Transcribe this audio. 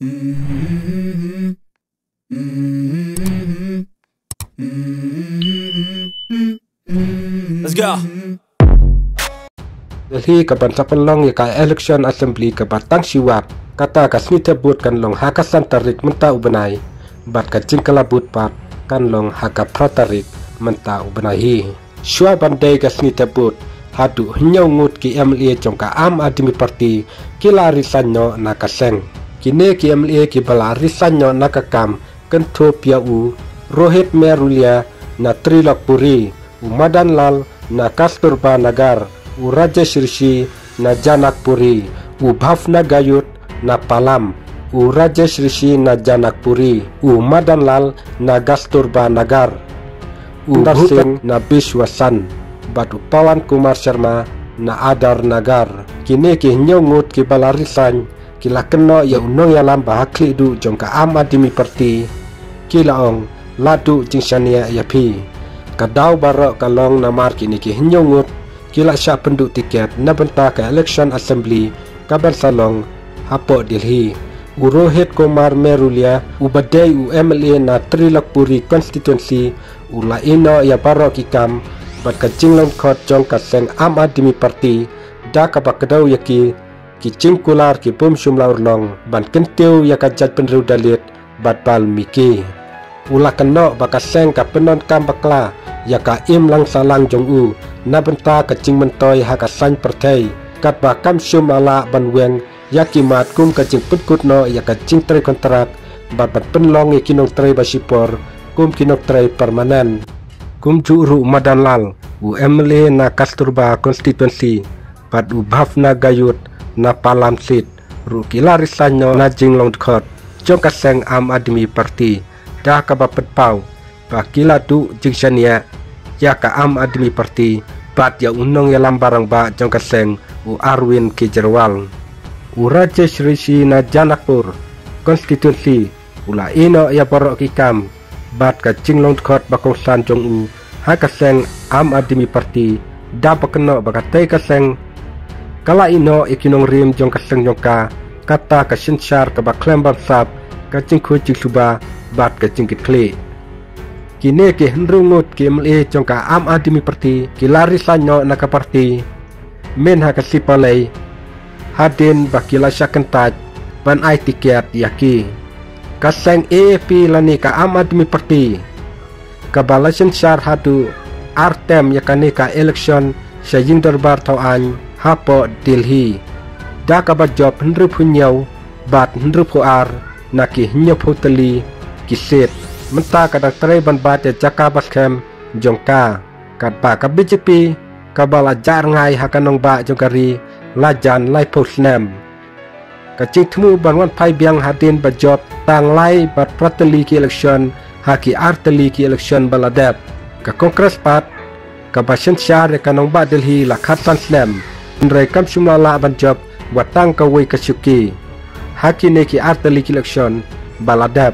Let's go. Delhi kaban sapelong ya ka election assembly ka batang siwap kata ka snita but kan long hakasan tarik menta ubenai bat ka jingkalabut pat kan long haka pratarik menta ubenai shua bandai ka snita but hadu nyau ngut ki MLA jongka am adimi parti kila risanyo nakaseng kine ki MLA ki bala risanyo nakakam kento piau Rohit Merulia na Trilokpuri Umadan Lal na Kasturba Nagar Rajesh Rishi na Janakpuri Bhavna Gayut na Palam Rajesh Rishi na Janakpuri Madan Lal na Kasturba Nagar Dar Singh na Bishwasan Batu Pawan Kumar Sharma na Adar Nagar kini ki nyongut ki balarisan kila keno ya unong ya lamba hakli du jongka am adimi parti kila ong ladu jingshania yapi kadau barok kalong namar kini ki nyongut kila sya penduk tiket na benta ke election assembly kaban salong hapo Delhi Rohit Kumar Merulia ubadai MLA na Trilokpuri constituency ulaino ya barok ikam bat kajinglong khot jong kaseng am adimi parti da kabakadau yaki ki jingkular ki bum shumlaur long ban kentiu ya kajat penru dalit bat bal miki ulah keno bakaseng ka penon kam bakla ya ka im lang salang jong u na benta ka jing mentoy hakasan pertai kat bakam shum ala ban weng ya ki mat kum ka jing putkut no ya ka jing tre kontrak bat penlong e kinong tre basipor kum kinok tre permanen kum juru Madan Lal MLA na Kasturba constituency bat Bhavna Gayut na Palam Sit ru kilarisanyo na jinglong khot jong kaseng am admi parti dah kabapet pau bakila tu jingshania ya ka am admi parti bat ya unong ya lambarang ba jong kaseng Arwin Kejriwal Rajesh Rishi na Janakpur constituency ula ino ya borok ikam bat ka jinglong khot bakong san jong ha kaseng am admi parti da pakeno bakatai kaseng kala ino ikinong rim jong kaseng jongka kata ka sinchar ka baklem bansap ka jingkhu jingsuba bat ka jingkit kli kini ki hendrungut ki MLA jongka am admi parti ki larisanyo na ka parti men ha ka sipalai hadin bakila syakentaj ban ai tiket yaki kaseng AAP lani ka am admi parti kabalasan syar hadu artem yakani ka election saying darbar tauan hapo Delhi da kabat job hendru punyau bat hendru puar naki hinyo puteli kiset menta kadang trai ban bat ya jaka baskem jongka kat ba ka BJP kabala jar ngai hakanong ba jongkari lajan lai posnam kacing temu banwan pai biang hadin ba job tang lai bat prateli ki election haki arteli ki election baladap ka kongres pat ka basen syar kanong ba Delhi la khatsan slam nrai kam shumla ban job watang ka wei ka syuki haki ne ki arteli ki election baladap